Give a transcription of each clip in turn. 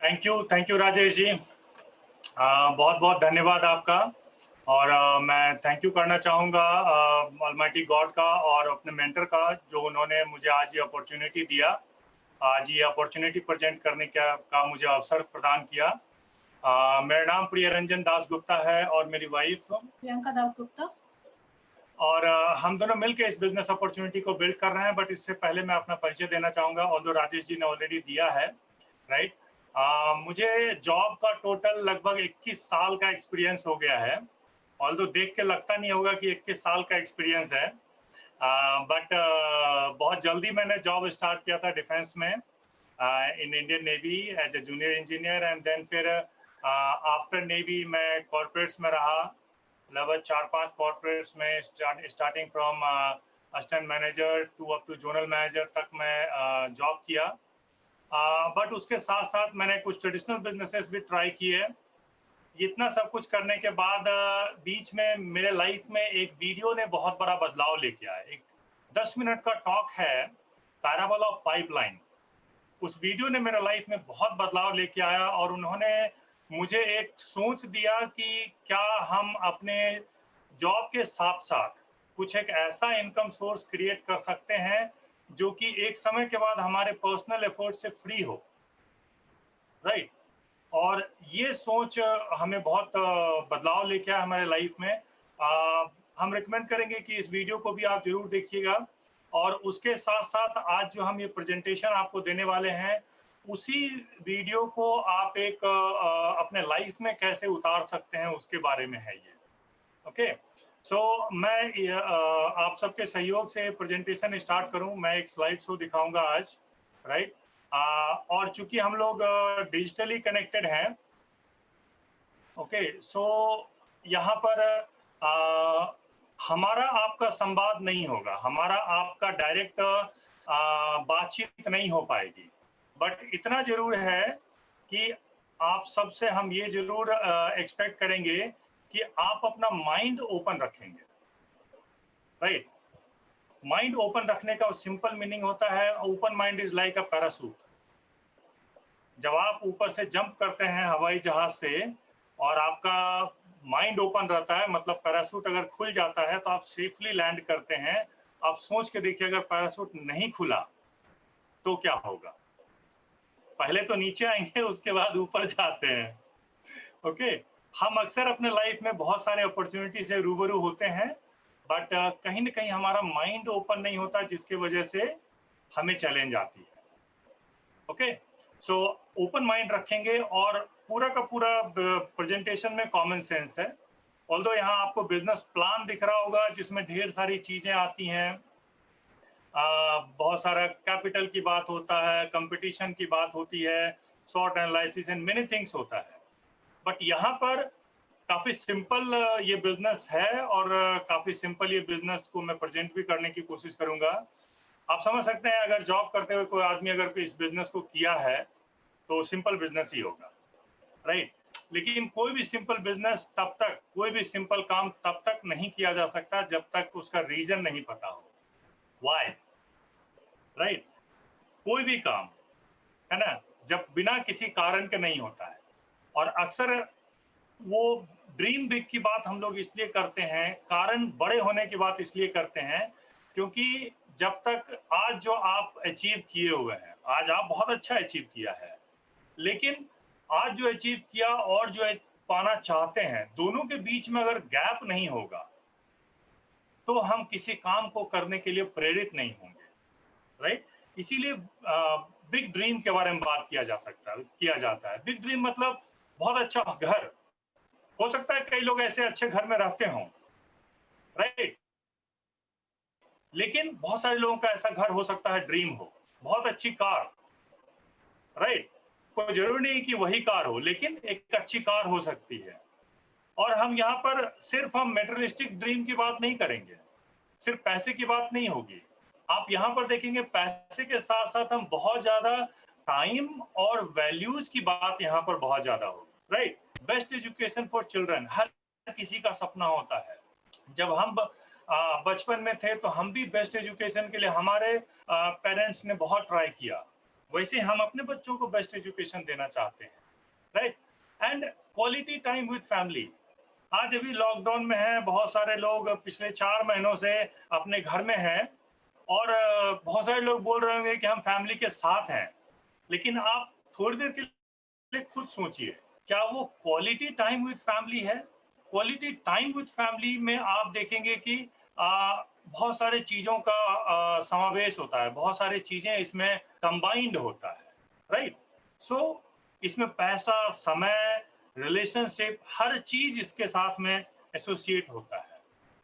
Thank you Rajesh ji. बहुत बहुत धन्यवाद आपका। और मैं थैंक यू करना चाहूँगा ऑलमाइटी गॉड का और अपने मेंटर का, जो उन्होंने मुझे आज ये अपॉर्चुनिटी दिया, आज ये अपॉर्चुनिटी प्रेजेंट करने का मुझे अवसर प्रदान किया। मेरा नाम प्रिय रंजन दास गुप्ता है और मेरी वाइफ प्रियंका दास गुप्ता। और हम दोनों मिलकर इस बिजनेस अपॉर्चुनिटी को बिल्ड कर रहे हैं। बट इससे पहले मैं अपना परिचय देना चाहूँगा, ऑल्दो राजेश जी ने ऑलरेडी दिया है, राइट। मुझे जॉब का टोटल लगभग 21 साल का एक्सपीरियंस हो गया है। ऑल्दो देख के लगता नहीं होगा कि 21 साल का एक्सपीरियंस है, बट बहुत जल्दी मैंने जॉब स्टार्ट किया था डिफेंस में, in Indian navy as a junior engineer. And then फिर आफ्टर नेवी मैं कॉर्पोरेट्स में रहा, लगभग 4-5 कॉर्पोरेट्स में, starting from assistant manager to up to zonal manager तक मैं जॉब किया। बट उसके साथ साथ मैंने कुछ ट्रेडिशनल बिजनेसेस भी ट्राई किए। इतना सब कुछ करने के बाद बीच में मेरे लाइफ में एक वीडियो ने बहुत बड़ा बदलाव लेके आया। एक 10 मिनट का टॉक है, पैराबल ऑफ पाइपलाइन। उस वीडियो ने मेरे लाइफ में बहुत बदलाव लेके आया और उन्होंने मुझे एक सोच दिया कि क्या हम अपने जॉब के साथ साथ कुछ एक ऐसा इनकम सोर्स क्रिएट कर सकते हैं जो कि एक समय के बाद हमारे पर्सनल एफर्ट से फ्री हो, राइट। और ये सोच हमें बहुत बदलाव लेके आया हमारे लाइफ में। हम रिकमेंड करेंगे कि इस वीडियो को भी आप जरूर देखिएगा। और उसके साथ साथ आज जो हम ये प्रेजेंटेशन आपको देने वाले हैं, उसी वीडियो को आप एक अपने लाइफ में कैसे उतार सकते हैं उसके बारे में है ये। ओके, सो मैं आप सबके सहयोग से प्रेजेंटेशन स्टार्ट करूं। मैं एक स्लाइड शो दिखाऊंगा आज, राइट। और चूंकि हम लोग डिजिटली कनेक्टेड हैं, ओके, सो यहाँ पर हमारा आपका संवाद नहीं होगा, हमारा आपका डायरेक्ट बातचीत नहीं हो पाएगी। बट इतना जरूर है कि आप सबसे हम ये जरूर एक्सपेक्ट करेंगे कि आप अपना माइंड ओपन रखेंगे, राइट। माइंड ओपन रखने का सिंपल मीनिंग होता है, open mind is like a parachute. जब आप ऊपर से जंप करते हैं हवाई जहाज से और आपका माइंड ओपन रहता है, मतलब पैराशूट अगर खुल जाता है तो आप सेफली लैंड करते हैं। आप सोच के देखिए, अगर पैराशूट नहीं खुला तो क्या होगा? पहले तो नीचे आएंगे, उसके बाद ऊपर जाते हैं। ओके, हम अक्सर अपने लाइफ में बहुत सारे अपॉर्चुनिटी से रूबरू होते हैं, बट कहीं ना कहीं हमारा माइंड ओपन नहीं होता, जिसके वजह से हमें चैलेंज आती है। ओके, सो ओपन माइंड रखेंगे और पूरा का पूरा प्रेजेंटेशन में कॉमन सेंस है। ऑल्दो यहाँ आपको बिजनेस प्लान दिख रहा होगा, जिसमें ढेर सारी चीजें आती हैं। बहुत सारा कैपिटल की बात होता है, कंपटीशन की बात होती है, short analysis and many things होता है। बट यहाँ पर काफी सिंपल ये बिजनेस है और काफी सिंपल ये बिजनेस को मैं प्रेजेंट भी करने की कोशिश करूंगा। आप समझ सकते हैं, अगर जॉब करते हुए कोई आदमी अगर इस बिजनेस को किया है तो सिंपल बिजनेस ही होगा, राइट। लेकिन कोई भी सिंपल बिजनेस तब तक, कोई भी सिंपल काम तब तक नहीं किया जा सकता जब तक उसका रीजन नहीं पता हो, व्हाई, राइट। कोई भी काम है ना, जब बिना किसी कारण के नहीं होता है। और अक्सर वो ड्रीम बिग की बात हम लोग इसलिए करते हैं, कारण बड़े होने की बात इसलिए करते हैं, क्योंकि जब तक आज जो आप अचीव किए हुए हैं, आज आप बहुत अच्छा अचीव किया है, लेकिन आज जो अचीव किया और जो पाना चाहते हैं, दोनों के बीच में अगर गैप नहीं होगा तो हम किसी काम को करने के लिए प्रेरित नहीं होंगे, राइट। इसीलिए बिग ड्रीम के बारे में बात किया जाता है। बिग ड्रीम मतलब बहुत अच्छा घर हो सकता है, कई लोग ऐसे अच्छे घर में रहते हों, राइट। लेकिन बहुत सारे लोगों का ऐसा घर हो सकता है ड्रीम हो, बहुत अच्छी कार, राइट। कोई जरूरी नहीं कि वही कार हो, लेकिन एक अच्छी कार हो सकती है। और हम यहाँ पर सिर्फ हम मेटेरियलिस्टिक ड्रीम की बात नहीं करेंगे, सिर्फ पैसे की बात नहीं होगी। आप यहाँ पर देखेंगे पैसे के साथ साथ हम बहुत ज्यादा टाइम और वैल्यूज की बात यहाँ पर बहुत ज्यादा होगी, right. Best education for children हर किसी का सपना होता है। जब हम बचपन में थे तो हम भी बेस्ट एजुकेशन के लिए हमारे पेरेंट्स ने बहुत ट्राई किया, वैसे हम अपने बच्चों को बेस्ट एजुकेशन देना चाहते हैं, right. And quality time with family. आज अभी लॉकडाउन में है, बहुत सारे लोग पिछले 4 महीनों से अपने घर में हैं और बहुत सारे लोग बोल रहे होंगे कि हम फैमिली के साथ हैं, लेकिन आप थोड़ी देर के लिए खुद सोचिए, क्या वो क्वालिटी टाइम विद फैमिली है? क्वालिटी टाइम विद फैमिली में आप देखेंगे कि बहुत सारे चीजों का समावेश होता है, बहुत सारी चीजें इसमें कंबाइंड होता है, राइट। सो इसमें पैसा, समय, रिलेशनशिप, हर चीज इसके साथ में एसोसिएट होता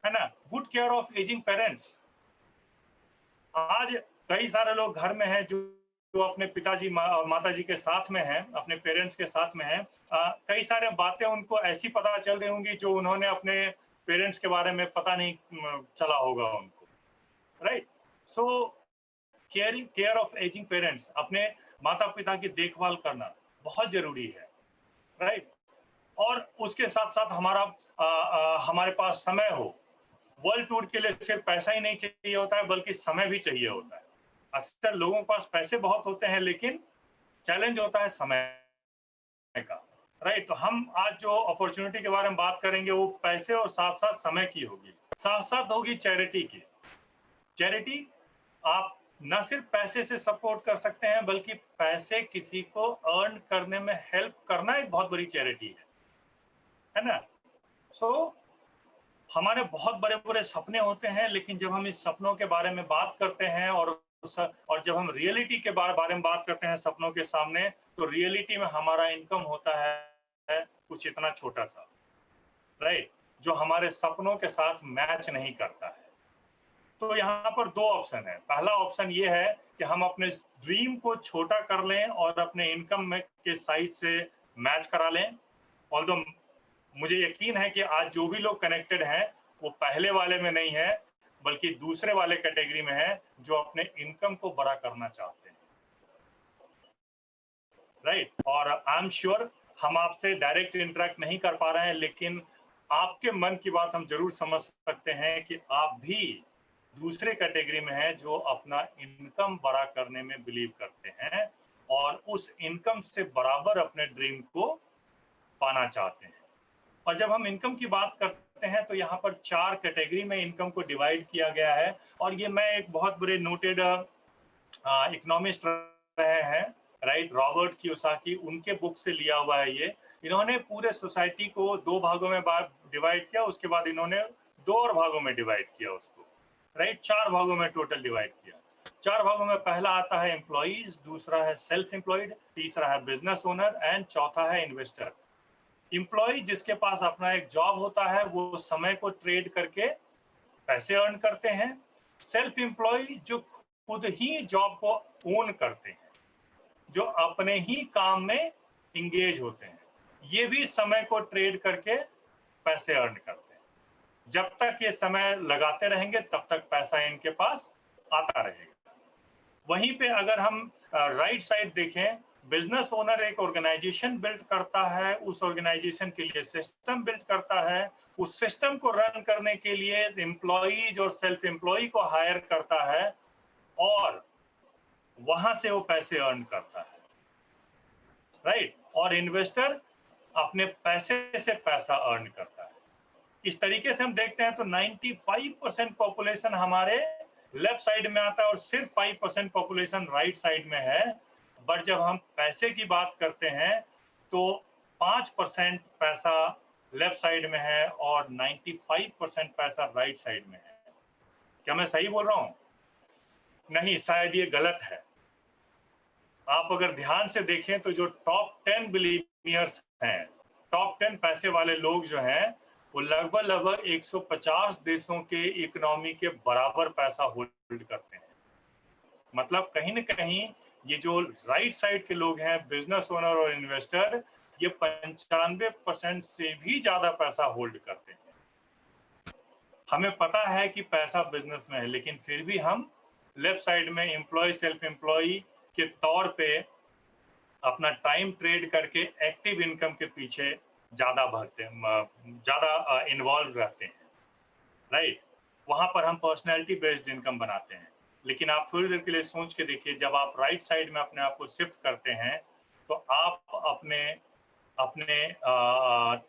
है ना। Good care of ageing parents. आज कई सारे लोग घर में हैं जो अपने पिताजी माताजी के साथ में हैं, अपने पेरेंट्स के साथ में हैं। कई सारे बातें उनको ऐसी पता चल रही होंगी जो उन्होंने अपने पेरेंट्स के बारे में पता नहीं चला होगा उनको, right. So care of ageing parents, अपने माता पिता की देखभाल करना बहुत जरूरी है, राइट। और उसके साथ साथ हमारे पास समय हो। वर्ल्ड टूर के लिए सिर्फ पैसा ही नहीं चाहिए होता है, बल्कि समय भी चाहिए होता है। अक्सर लोगों के पास पैसे बहुत होते हैं, लेकिन चैलेंज होता है समय का, राइट। तो हम आज जो अपॉर्चुनिटी के बारे में बात करेंगे वो पैसे और साथ साथ समय की होगी, साथ साथ होगी चैरिटी की। चैरिटी, आप न सिर्फ पैसे से सपोर्ट कर सकते हैं, बल्कि पैसे किसी को अर्न करने में हेल्प करना एक बहुत बड़ी चैरिटी है ना। सो हमारे बहुत बड़े बड़े सपने होते हैं, लेकिन जब हम इस सपनों के बारे में बात करते हैं और जब हम रियलिटी के बारे में बात करते हैं सपनों के सामने, तो रियलिटी में हमारा इनकम होता है कुछ इतना छोटा सा, राइट, जो हमारे सपनों के साथ मैच नहीं करता है। तो यहाँ पर दो ऑप्शन है। पहला ऑप्शन ये है कि हम अपने ड्रीम को छोटा कर लें और अपने इनकम में के साइज से मैच करा लें। ऑल्दो मुझे यकीन है कि आज जो भी लोग कनेक्टेड हैं वो पहले वाले में नहीं है, बल्कि दूसरे वाले कैटेगरी में है, जो अपने इनकम को बड़ा करना चाहते हैं, राइट। और आई एम श्योर हम आपसे डायरेक्ट इंटरेक्ट नहीं कर पा रहे हैं, लेकिन आपके मन की बात हम जरूर समझ सकते हैं कि आप भी दूसरे कैटेगरी में हैं जो अपना इनकम बड़ा करने में बिलीव करते हैं और उस इनकम से बराबर अपने ड्रीम को पाना चाहते हैं। और जब हम इनकम की बात करते हैं तो यहाँ पर 4 कैटेगरी में इनकम को डिवाइड किया गया है, और ये मैं एक बहुत बड़े नोटेड इकोनॉमिस्ट रहे हैं, राइट, रॉबर्ट कियोसाकी, उनके बुक से लिया हुआ है ये। इन्होंने पूरे सोसाइटी को 2 भागों में डिवाइड किया, उसके बाद इन्होंने 2 और भागों में डिवाइड किया उसको, राइट। 4 भागों में टोटल डिवाइड किया। 4 भागों में पहला आता है एम्प्लॉइज, दूसरा है सेल्फ एम्प्लॉयड, तीसरा है बिजनेस ओनर एंड चौथा है इन्वेस्टर। एम्प्लॉय जिसके पास अपना एक जॉब होता है, वो समय को ट्रेड करके पैसे अर्न करते हैं। सेल्फ एम्प्लॉय जो खुद ही जॉब को ओन करते हैं, जो अपने ही काम में इंगेज होते हैं, ये भी समय को ट्रेड करके पैसे अर्न करते हैं। जब तक ये समय लगाते रहेंगे तब तक पैसा इनके पास आता रहेगा। वहीं पे अगर हम राइट साइड देखें, बिजनेस ओनर एक ऑर्गेनाइजेशन बिल्ड करता है, उस ऑर्गेनाइजेशन के लिए सिस्टम बिल्ड करता है, उस सिस्टम को रन करने के लिए एम्प्लॉइज और सेल्फ एम्प्लॉय को हायर करता है, और वहां से वो पैसे अर्न करता है, राइट। और इन्वेस्टर अपने पैसे से पैसा अर्न करता है। इस तरीके से हम देखते हैं तो 95% पॉपुलेशन हमारे लेफ्ट साइड में आता है और सिर्फ 5% पॉपुलेशन राइट साइड में है। बट जब हम पैसे की बात करते हैं तो 5% पैसा लेफ्ट साइड में है और 95% पैसा राइट साइड में है। क्या मैं सही बोल रहा हूं? नहीं, शायद ये गलत है। आप अगर ध्यान से देखें तो जो टॉप 10 बिलियनियर्स हैं, टॉप 10 पैसे वाले लोग जो हैं, वो लगभग 150 देशों के इकोनॉमी के बराबर पैसा होल्ड करते हैं। मतलब कहीं न कहीं ये जो राइट साइड के लोग हैं, बिजनेस ओनर और इन्वेस्टर, ये 95% से भी ज्यादा पैसा होल्ड करते हैं। हमें पता है कि पैसा बिजनेस में है, लेकिन फिर भी हम लेफ्ट साइड में एम्प्लॉय, सेल्फ एम्प्लॉय के तौर पे अपना टाइम ट्रेड करके एक्टिव इनकम के पीछे ज्यादा भागते हैं, ज्यादा इन्वॉल्व रहते हैं, राइट। वहां पर हम पर्सनैलिटी बेस्ड इनकम बनाते हैं। लेकिन आप थोड़ी देर के लिए सोच के देखिए, जब आप राइट साइड में अपने आप को शिफ्ट करते हैं तो आप अपने अपने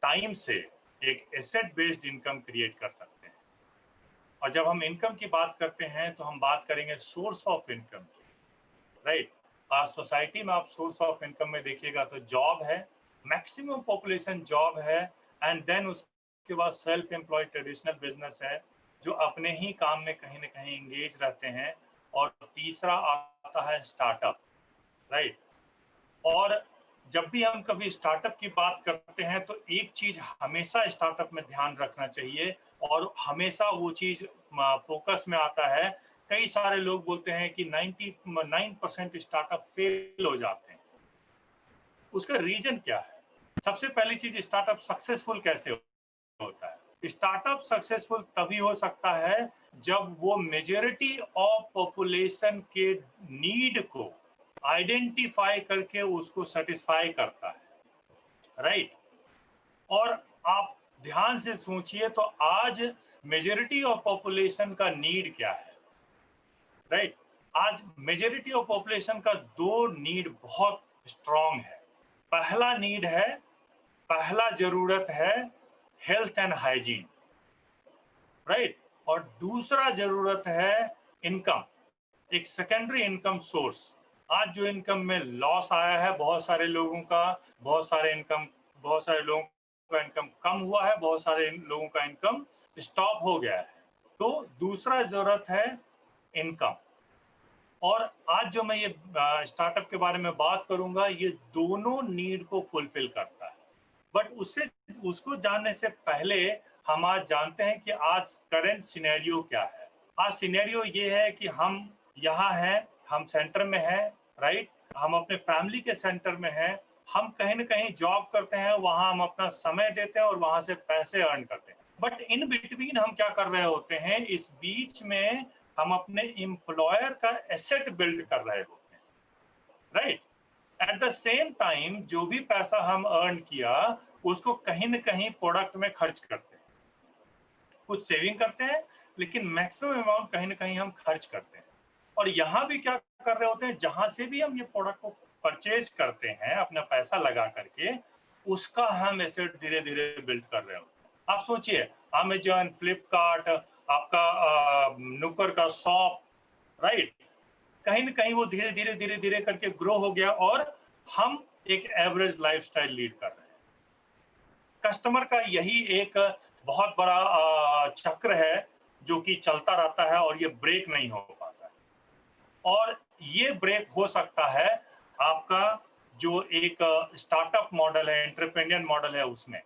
टाइम से एक एसेट बेस्ड इनकम क्रिएट कर सकते हैं। और जब हम इनकम की बात करते हैं तो हम बात करेंगे सोर्स ऑफ इनकम की, राइट। आज सोसाइटी में आप सोर्स ऑफ इनकम में देखिएगा तो जॉब है, मैक्सिमम पॉपुलेशन जॉब है, एंड देन उसके बाद सेल्फ एम्प्लॉयड ट्रेडिशनल बिजनेस है जो अपने ही काम में कहीं ना कहीं इंगेज रहते हैं, और तीसरा आता है स्टार्टअप, राइट। और जब भी हम कभी स्टार्टअप की बात करते हैं तो एक चीज हमेशा स्टार्टअप में ध्यान रखना चाहिए, और हमेशा वो चीज फोकस में आता है। कई सारे लोग बोलते हैं कि 99% स्टार्टअप फेल हो जाते हैं। उसका रीजन क्या है? सबसे पहली चीज, स्टार्टअप सक्सेसफुल कैसे होता है? स्टार्टअप सक्सेसफुल तभी हो सकता है जब वो मेजॉरिटी ऑफ पॉपुलेशन के नीड को आइडेंटिफाई करके उसको सेटिस्फाई करता है, राइट। और आप ध्यान से सोचिए तो आज मेजॉरिटी ऑफ पॉपुलेशन का नीड क्या है, राइट। आज मेजॉरिटी ऑफ पॉपुलेशन का दो नीड बहुत स्ट्रांग है। पहला नीड है, पहला जरूरत है हेल्थ एंड हाइजीन, राइट। और दूसरा जरूरत है इनकम, एक सेकेंडरी इनकम सोर्स। आज जो इनकम में लॉस आया है बहुत सारे लोगों का, बहुत सारे लोगों का इनकम कम हुआ है, बहुत सारे लोगों का इनकम स्टॉप हो गया है। तो दूसरा जरूरत है इनकम। और आज जो मैं ये स्टार्टअप के बारे में बात करूंगा, ये दोनों नीड को फुलफिल करता है। बट उसको जानने से पहले हम आज जानते हैं कि आज करंट सिनेरियो क्या है। आज सिनेरियो ये है कि हम यहाँ हैं, हम सेंटर में हैं, राइट। हम अपने फैमिली के सेंटर में हैं, हम कहीं ना कहीं जॉब करते हैं, वहाँ हम अपना समय देते हैं और वहाँ से पैसे अर्न करते हैं। बट इन बिटवीन हम क्या कर रहे होते हैं? इस बीच में हम अपने एम्प्लॉयर का एसेट बिल्ड कर रहे होते हैं, right. At the same time जो भी पैसा हम अर्न किया उसको कहीं ना कहीं प्रोडक्ट में खर्च करते हैं, कुछ सेविंग करते हैं, लेकिन मैक्सिमम अमाउंट कहीं ना कहीं हम खर्च करते हैं। और यहाँ भी क्या कर रहे होते हैं, जहां से भी हम ये प्रोडक्ट को परचेज करते हैं अपना पैसा लगा करके, उसका हम एसेट धीरे धीरे बिल्ड कर रहे होते हैं। आप सोचिए, अमेजॉन, फ्लिपकार्ट, आपका नुक्कड़ का शॉप, राइट, कहीं ना कहीं वो धीरे धीरे धीरे धीरे करके ग्रो हो गया, और हम एक एवरेज लाइफस्टाइल लीड कर रहे हैं। कस्टमर का यही एक बहुत बड़ा चक्र है जो कि चलता रहता है, और ये ब्रेक नहीं हो पाता है। और ये ब्रेक हो सकता है आपका जो एक स्टार्टअप मॉडल है, एंटरप्रेन्योर मॉडल है, उसमें।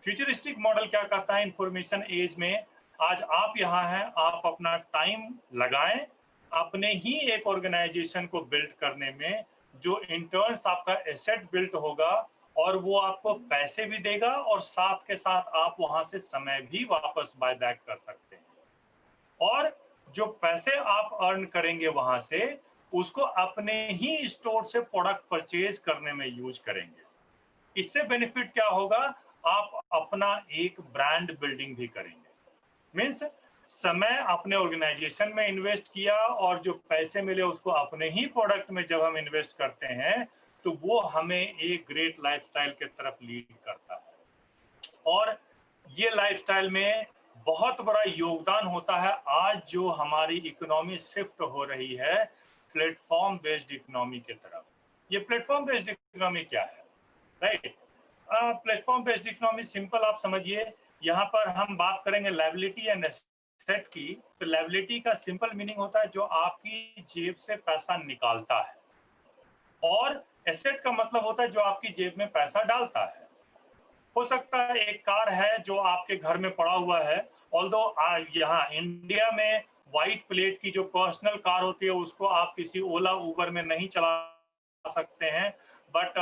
फ्यूचरिस्टिक मॉडल क्या कहता है? इंफॉर्मेशन एज में आज आप यहाँ हैं, आप अपना टाइम लगाएं अपने ही एक ऑर्गेनाइजेशन को बिल्ड करने में, जो इंटर्न्स आपका एसेट बिल्ड होगा, और वो आपको पैसे भी देगा, और साथ के साथ आप वहां से समय भी वापस बाय बैक कर सकते हैं। और जो पैसे आप अर्न करेंगे वहां से, उसको अपने ही स्टोर से प्रोडक्ट परचेज करने में यूज करेंगे। इससे बेनिफिट क्या होगा? आप अपना एक ब्रांड बिल्डिंग भी करेंगे। मीन्स समय अपने ऑर्गेनाइजेशन में इन्वेस्ट किया, और जो पैसे मिले उसको अपने ही प्रोडक्ट में जब हम इन्वेस्ट करते हैं तो वो हमें एक ग्रेट लाइफस्टाइल के तरफ लीड करता है। और ये लाइफस्टाइल में बहुत बड़ा योगदान होता है आज जो हमारी इकोनॉमी शिफ्ट हो रही है प्लेटफॉर्म बेस्ड इकोनॉमी की तरफ। ये प्लेटफॉर्म बेस्ड इकोनॉमी क्या है, right? Platform based economy simple आप समझिए, यहाँ पर हम बात करेंगे लायबिलिटी एंड एसेट की। तो लायबिलिटी का सिंपल मीनिंग होता है जो आपकी जेब से पैसा निकालता है, और एसेट का मतलब होता है जो आपकी जेब में पैसा डालता है। हो सकता है एक कार है जो आपके घर में पड़ा हुआ है, ऑल्दो यहाँ इंडिया में व्हाइट प्लेट की जो पर्सनल कार होती है उसको आप किसी ओला उबर में नहीं चला सकते हैं, बट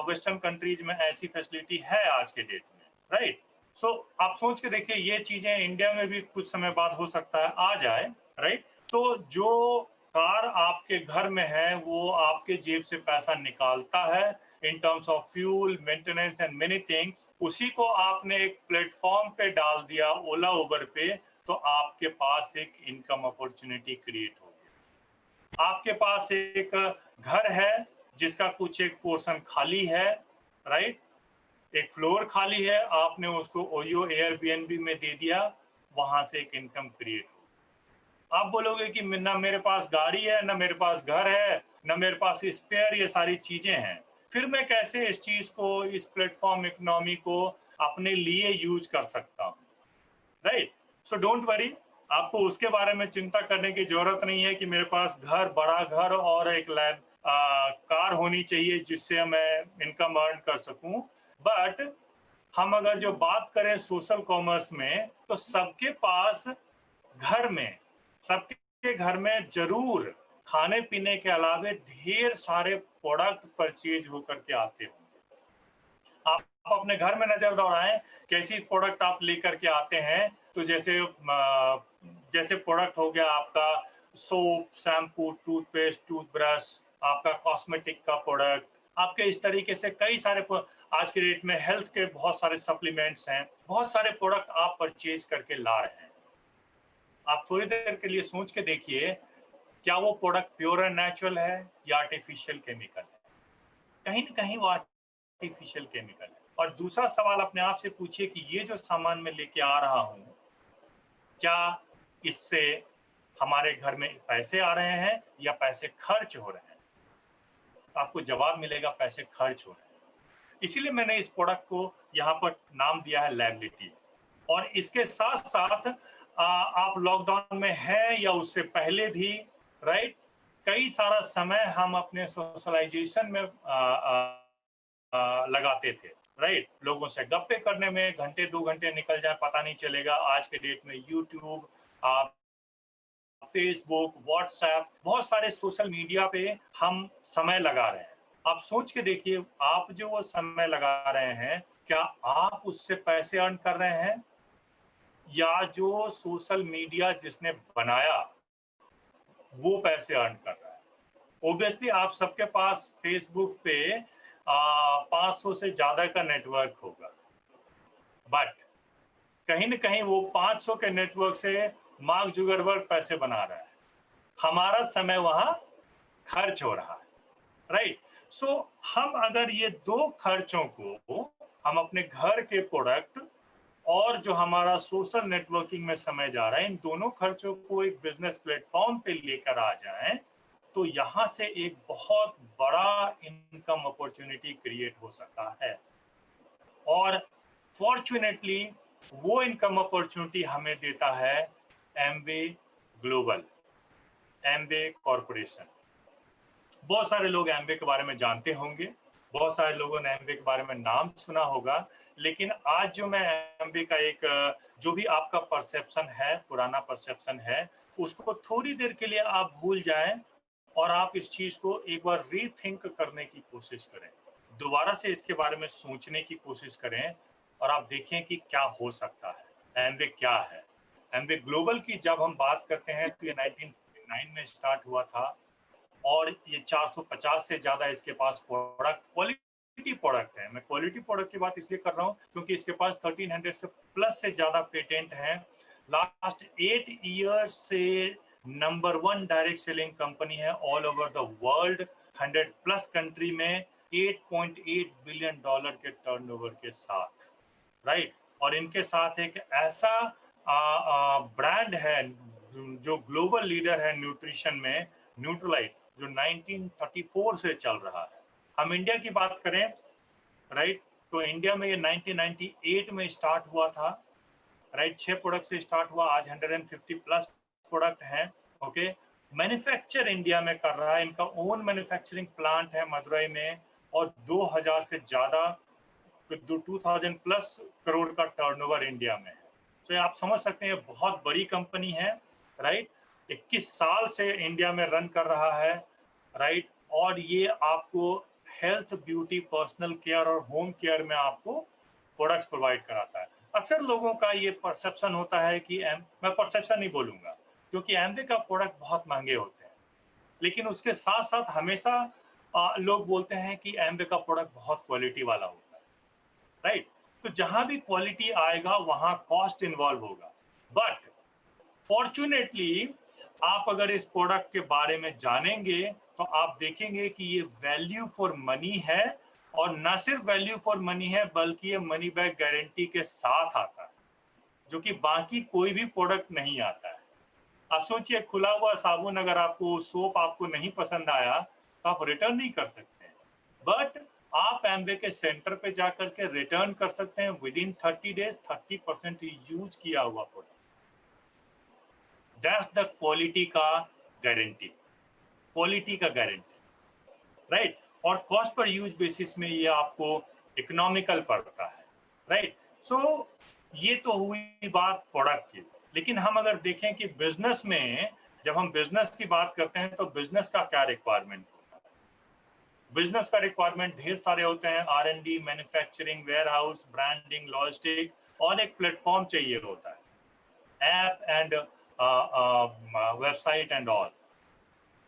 वेस्टर्न कंट्रीज में ऐसी फैसिलिटी है आज के डेट में, राइट? सो आप सोच के देखिए, ये चीजें इंडिया में भी कुछ समय बाद हो सकता है आ जाए, राइट? तो जो कार आपके घर में है वो आपके जेब से पैसा निकालता है in terms of fuel, maintenance and many things. उसी को आपने एक प्लेटफॉर्म पे डाल दिया, ओला उबर पे, तो आपके पास एक इनकम अपॉर्चुनिटी क्रिएट हो गई। आपके पास एक घर है जिसका कुछ एक पोर्शन खाली है, राइट, एक फ्लोर खाली है, आपने उसको ओयो एयरबीएनबी में दे दिया, वहां से एक इनकम क्रिएट हो। आप बोलोगे कि ना मेरे पास गाड़ी है, ना मेरे पास घर है, ना मेरे पास स्पेयर ये सारी चीजें हैं, फिर मैं कैसे इस चीज को, इस प्लेटफॉर्म इकोनॉमी को अपने लिए यूज कर सकता हूँ, राइट। सो डोंट वरी, आपको उसके बारे में चिंता करने की जरूरत नहीं है कि मेरे पास घर, बड़ा घर और एक कार होनी चाहिए जिससे मैं इनकम अर्न कर सकूं। बट हम अगर जो बात करें सोशल कॉमर्स में, तो सबके पास घर में, सबके घर में जरूर खाने पीने के अलावे ढेर सारे प्रोडक्ट परचेज होकर के आते होंगे। आप अपने घर में नजर दौड़ाएं, कैसी प्रोडक्ट आप लेकर के आते हैं। तो जैसे प्रोडक्ट हो गया आपका सोप, शैम्पू, टूथपेस्ट, टूथब्रश, आपका कॉस्मेटिक का प्रोडक्ट, आपके इस तरीके से कई सारे आज के डेट में हेल्थ के बहुत सारे सप्लीमेंट्स हैं, बहुत सारे प्रोडक्ट आप परचेज करके ला रहे हैं। आप थोड़ी देर के लिए सोच के देखिए, क्या वो प्रोडक्ट प्योर एंड नेचुरल है या आर्टिफिशियल केमिकल है? कहीं ना कहीं वो आर्टिफिशियल केमिकल है। और दूसरा सवाल अपने आप से पूछिए कि ये जो सामान मैं लेके आ रहा हूँ, क्या इससे हमारे घर में पैसे आ रहे हैं या पैसे खर्च हो रहे हैं? आपको जवाब मिलेगा पैसे खर्च हो रहे हैं। इसीलिए मैंने इस प्रोडक्ट को यहाँ पर नाम दिया है लैबिलिटी। और इसके साथ साथ आप लॉकडाउन में हैं या उससे पहले भी, राइट, कई सारा समय हम अपने सोशलाइजेशन में लगाते थे, राइट। लोगों से गप्पे करने में घंटे 2 घंटे निकल जाए पता नहीं चलेगा। आज के डेट में यूट्यूब, फेसबुक, व्हाट्सएप, बहुत सारे सोशल मीडिया पे हम समय लगा रहे हैं। आप सोच के देखिए, आप जो वो समय लगा रहे हैं, क्या आप उससे पैसे अर्न कर रहे हैं या जो सोशल मीडिया जिसने बनाया वो पैसे अर्न कर रहा है? ऑब्वियसली आप सबके पास फेसबुक पे 500 से ज्यादा का नेटवर्क होगा, बट कहीं ना कहीं वो 500 के नेटवर्क से मार्क जुगरबर्ग पैसे बना रहा है, हमारा समय वहां खर्च हो रहा है, राइट। सो हम अगर ये दो खर्चों को, हम अपने घर के प्रोडक्ट और जो हमारा सोशल नेटवर्किंग में समय जा रहा है, इन दोनों खर्चों को एक बिजनेस प्लेटफॉर्म पे लेकर आ जाएं, तो यहाँ से एक बहुत बड़ा इनकम अपॉर्चुनिटी क्रिएट हो सकता है। और फॉर्चुनेटली वो इनकम अपॉर्चुनिटी हमें देता है एमवे ग्लोबल, एमवे कॉरपोरेशन। बहुत सारे लोग एमवे के बारे में जानते होंगे, बहुत सारे लोगों ने एमवे के बारे में नाम सुना होगा, लेकिन आज जो मैं एमवे का एक जो भी आपका परसेप्शन है, पुराना परसेप्शन है, उसको थोड़ी देर के लिए आप भूल जाएं और आप इस चीज को एक बार रीथिंक करने की कोशिश करें, दोबारा से इसके बारे में सोचने की कोशिश करें और आप देखें कि क्या हो सकता है। एमवे क्या है? एमवे ग्लोबल की जब हम बात करते हैं तो ये 1959 में स्टार्ट हुआ था और ये 450 से ज्यादा इसके पास प्रोडक्ट, क्वालिटी प्रोडक्ट है। मैं क्वालिटी प्रोडक्ट की बात इसलिए कर रहा हूँ क्योंकि इसके पास 1300 से प्लस से ज्यादा पेटेंट हैं। लास्ट 8 ईयर्स से नंबर 1 डायरेक्ट सेलिंग कंपनी है all over the world, 100 plus country में, $8.8 बिलियन के टर्नओवर के साथ, राइट। और इनके साथ एक ऐसा ब्रांड है जो ग्लोबल लीडर है न्यूट्रिशन में, न्यूट्रोलाइट, जो 1934 से चल रहा है। हम इंडिया की बात करें, राइट, तो इंडिया में ये 1998 में स्टार्ट हुआ था, राइट। 6 प्रोडक्ट से स्टार्ट हुआ, आज 150 प्लस प्रोडक्ट हैं, ओके। मैन्युफैक्चर इंडिया में कर रहा है, इनका ओन मैन्युफैक्चरिंग प्लांट है मदुरई में, और 2000 से ज्यादा, 2000 प्लस करोड़ का टर्नओवर इंडिया में है। तो आप समझ सकते हैं बहुत बड़ी कंपनी है, राइट। 21 साल से इंडिया में रन कर रहा है, राइट। और ये आपको हेल्थ, ब्यूटी, पर्सनल केयर और होम केयर में आपको प्रोडक्ट्स प्रोवाइड कराता है। अक्सर लोगों का ये परसेप्शन होता है कि मैं परसेप्शन नहीं बोलूंगा क्योंकि एमवे का प्रोडक्ट बहुत महंगे होते हैं, लेकिन उसके साथ साथ हमेशा लोग बोलते हैं कि एमवे का प्रोडक्ट बहुत क्वालिटी वाला होता है, राइट। तो जहां भी क्वालिटी आएगा वहां कॉस्ट इन्वॉल्व होगा, बट फॉर्चुनेटली आप अगर इस प्रोडक्ट के बारे में जानेंगे तो आप देखेंगे कि ये वैल्यू फॉर मनी है, और ना सिर्फ वैल्यू फॉर मनी है बल्कि ये मनी बैक गारंटी के साथ आता है, जो कि बाकी कोई भी प्रोडक्ट नहीं आता है। आप सोचिए, खुला हुआ साबुन, अगर आपको सोप आपको नहीं पसंद आया तो आप रिटर्न नहीं कर सकते हैं, बट आप एमवे के सेंटर पे जाकर के रिटर्न कर सकते हैं विद इन 30 डेज 30% यूज किया हुआ प्रोडक्ट। दैट्स द क्वालिटी का गारंटी, क्वालिटी का गारंटी, राइट। और कॉस्ट पर यूज बेसिस में ये आपको इकोनॉमिकल पड़ता है, राइट। सो ये तो हुई बात प्रोडक्ट की, लेकिन हम अगर देखें कि बिजनेस में, जब हम बिजनेस की बात करते हैं तो बिजनेस का क्या रिक्वायरमेंट होता है। बिजनेस का रिक्वायरमेंट ढेर सारे होते हैं, R&D, manufacturing, warehouse, branding, logistic, और एक प्लेटफॉर्म चाहिए होता है, app and website and all.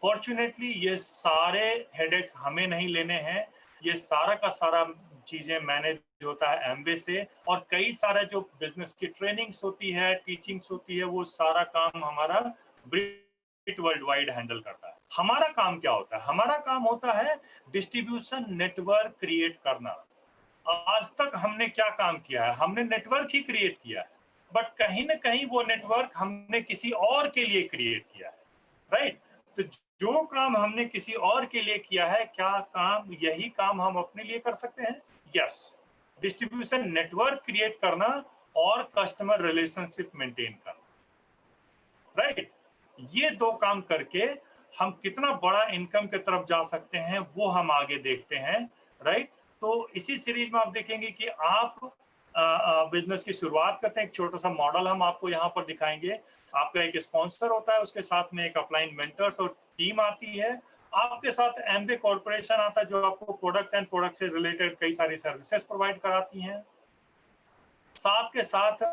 Fortunately ये सारे हेडेक्स हमें नहीं लेने हैं, ये सारा का सारा चीजें मैनेज होता है एमवे से, और कई सारा जो बिजनेस की ट्रेनिंग्स होती है, टीचिंग्स होती है, वो सारा काम हमारा ब्रिट वर्ल्ड वाइड हैंडल करता है। हमारा काम क्या होता है? हमारा काम होता है डिस्ट्रीब्यूशन नेटवर्क क्रिएट करना। आज तक हमने क्या काम किया है? हमने नेटवर्क ही क्रिएट किया है, बट कहीं ना कहीं वो नेटवर्क हमने किसी और के लिए क्रिएट किया है, राइट। तो जो काम हमने किसी और के लिए किया है, क्या काम यही काम हम अपने लिए कर सकते हैं? यस। डिस्ट्रीब्यूशन नेटवर्क क्रिएट करना और कस्टमर रिलेशनशिप मेंटेन करना, राइट। ये दो काम करके हम कितना बड़ा इनकम की तरफ जा सकते हैं वो हम आगे देखते हैं, राइट। तो इसी सीरीज में आप देखेंगे कि आप बिजनेस की शुरुआत करते हैं। एक छोटा सा मॉडल हम आपको यहाँ पर दिखाएंगे। आपका एक स्पॉन्सर होता है, उसके साथ में एक अपलाइन मेंटर्स और टीम आती है, आपके साथ एमवे कॉर्पोरेशन आता है जो आपको प्रोडक्ट एंड प्रोडक्ट से रिलेटेड कई सारी सर्विसेज प्रोवाइड कराती हैं। साथ के साथ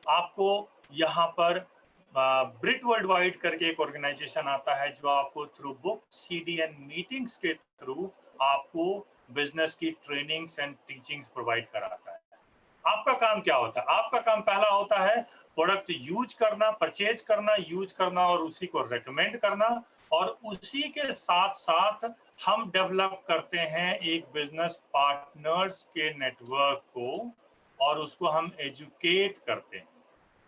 आपको यहाँ पर ब्रिट वर्ल्ड वाइड करके एक ऑर्गेनाइजेशन आता है जो आपको through book, CD and meetings के थ्रू आपको बिजनेस की ट्रेनिंग्स एंड टीचिंग्स प्रोवाइड कराता है। आपका काम क्या होता है? आपका काम पहला होता है प्रोडक्ट यूज करना, परचेज करना, यूज करना और उसी को रेकमेंड करना, और उसी के साथ साथ हम डेवलप करते हैं एक बिजनेस पार्टनर्स के नेटवर्क को, और उसको हम एजुकेट करते हैं।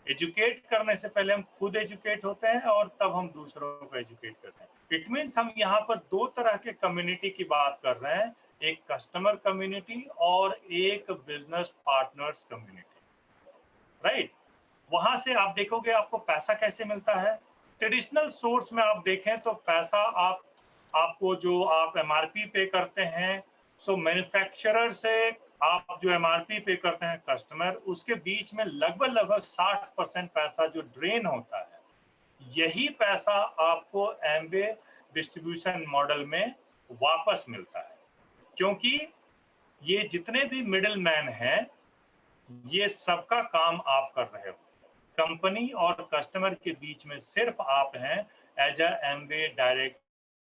एजुकेट करने से पहले हम खुद एजुकेट होते हैं और तब हम दूसरों को एजुकेट करते हैं। इट मीन्स हम यहाँ पर दो तरह के कम्युनिटी की बात कर रहे हैं, एक कस्टमर कम्युनिटी और एक बिजनेस पार्टनर्स कम्युनिटी, राइट। वहां से आप देखोगे आपको पैसा कैसे मिलता है। ट्रेडिशनल सोर्स में आप देखें तो पैसा आपको जो आप MRP पे करते हैं, सो मैन्युफैक्चरर से आप जो MRP पे करते हैं कस्टमर, उसके बीच में लगभग 60% पैसा जो ड्रेन होता है, यही पैसा आपको एमवे डिस्ट्रीब्यूशन मॉडल में वापस मिलता है, क्योंकि ये जितने भी मिडिल मैन हैं, ये सबका काम आप कर रहे हो। कंपनी और कस्टमर के बीच में सिर्फ आप हैं as a Amway direct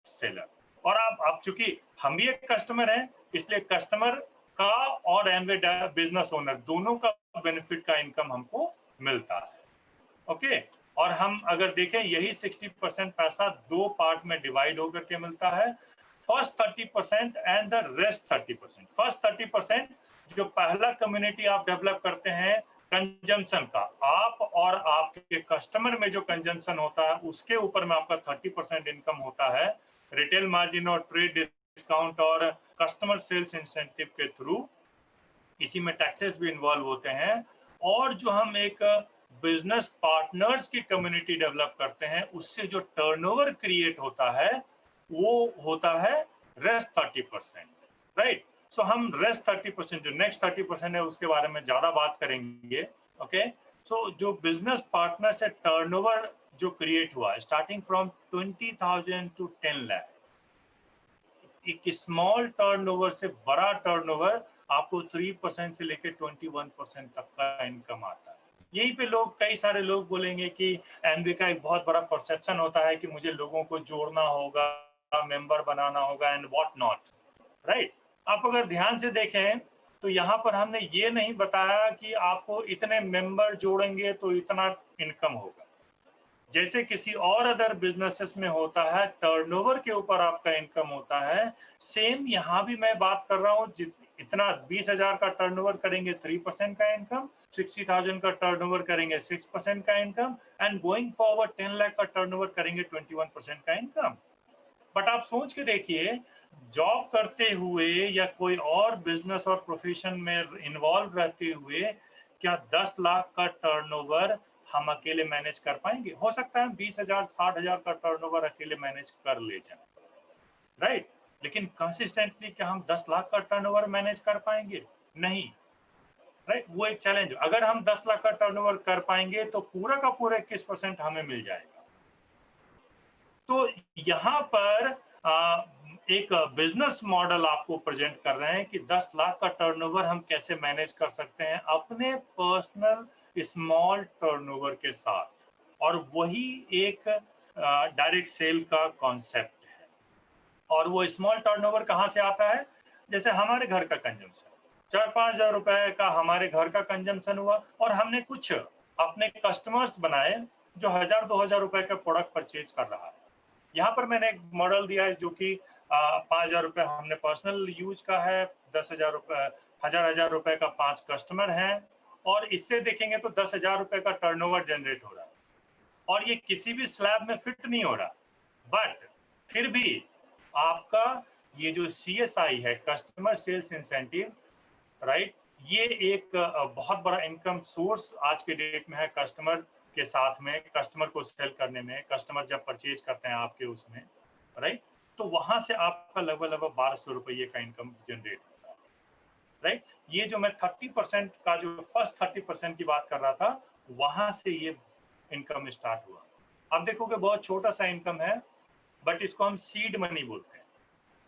seller. और आप चूंकि हम भी एक कस्टमर हैं, इसलिए कस्टमर का और एमवे बिजनेस ओनर दोनों का बेनिफिट का इनकम हमको मिलता है, ओके। और हम अगर देखें, यही 60% पैसा दो पार्ट में डिवाइड होकर के मिलता है, first 30% and the rest 30%। First 30% जो पहला कम्युनिटी आप डेवलप करते हैं कंजम्पशन का, आप और आपके कस्टमर में जो कंजम्पशन होता है उसके ऊपर में आपका 30% इनकम होता है, रिटेल मार्जिन और ट्रेड डिस्काउंट और कस्टमर सेल्स इंसेंटिव के थ्रू। इसी में टैक्सेस भी इन्वॉल्व होते हैं, और जो हम एक बिजनेस पार्टनर्स की कम्युनिटी डेवलप करते हैं उससे जो टर्नओवर क्रिएट होता है वो होता है रेस्ट 30%, राइट। सो हम रेस्ट 30%, जो नेक्स्ट 30% है उसके बारे में ज्यादा बात करेंगे, ओके। सो जो बिजनेस पार्टनर से टर्नओवर जो क्रिएट हुआ है स्टार्टिंग फ्रॉम 20,000 to 10 लाख, एक स्मॉल टर्नओवर से बड़ा टर्नओवर आपको 3% से लेकर 21% तक का इनकम आता है। यहीं पे लोग, कई सारे लोग बोलेंगे कि एमबी का एक बहुत बड़ा परसेप्शन होता है कि मुझे लोगों को जोड़ना होगा, मेंबर बनाना होगा एंड व्हाट नॉट, राइट। आप अगर ध्यान से देखें तो यहाँ पर हमने ये नहीं बताया कि आपको इतने मेंबर जोड़ेंगे तो इतना इनकम होगा। जैसे किसी और अदर बिजनेसेस में होता है, टर्नओवर के ऊपर आपका इनकम होता है, सेम यहाँ भी मैं बात कर रहा हूँ। इतना 20,000 का टर्नओवर करेंगे 3% का इनकम, 60,000 का टर्नओवर करेंगे 6% का income, and going forward 10 lakh का टर्नओवर करेंगे 21% का इनकम। बट आप सोच के देखिए, जॉब करते हुए या कोई और बिजनेस और प्रोफेशन में इन्वॉल्व रहते हुए क्या 10 लाख का टर्नओवर हम अकेले मैनेज कर पाएंगे? हो सकता है 20,000 60,000 का टर्नओवर अकेले मैनेज कर ले जाए, राइट? लेकिन कंसिस्टेंटली क्या हम 10 लाख का टर्नओवर मैनेज कर पाएंगे? नहीं, राइट? वो एक चैलेंज। अगर हम 10 लाख का टर्नओवर कर पाएंगे तो पूरा का पूरा 21% हमें मिल जाएगा। तो यहाँ पर एक बिजनेस मॉडल आपको प्रेजेंट कर रहे हैं कि 10 लाख का टर्नओवर हम कैसे मैनेज कर सकते हैं अपने पर्सनल स्मॉल टर्नओवर के साथ, और वही एक डायरेक्ट सेल का कॉन्सेप्ट है। और वो स्मॉल टर्नओवर कहाँ से आता है? जैसे हमारे घर का कंजम्पशन 4-5 हज़ार रुपए का हमारे घर का कंजम्पशन हुआ, और हमने कुछ अपने कस्टमर्स बनाए जो 1,000-2,000 रुपए का प्रोडक्ट परचेज कर रहा है। यहाँ पर मैंने एक मॉडल दिया है जो कि 5,000 रुपए हमने पर्सनल यूज का है, 10,000 रुपए, 1,000 रुपए का 5 कस्टमर हैं, और इससे देखेंगे तो 10,000 रुपए का टर्नओवर जनरेट हो रहा है, और ये किसी भी स्लैब में फिट नहीं हो रहा। बट फिर भी आपका ये जो CSI है, कस्टमर सेल्स इंसेंटिव, राइट, ये एक बहुत बड़ा इनकम सोर्स आज के डेट में है कस्टमर के साथ में, कस्टमर को सेल करने में, कस्टमर जब परचेज करते हैं आपके उसमें, राइट, तो वहां से आपका लगभग 1,200 रुपये का इनकम जनरेट होता है, राइट। ये जो मैं 30% का जो फर्स्ट 30% की बात कर रहा था, वहां से ये इनकम स्टार्ट हुआ। अब देखोगे बहुत छोटा सा इनकम है, बट इसको हम सीड मनी बोलते हैं।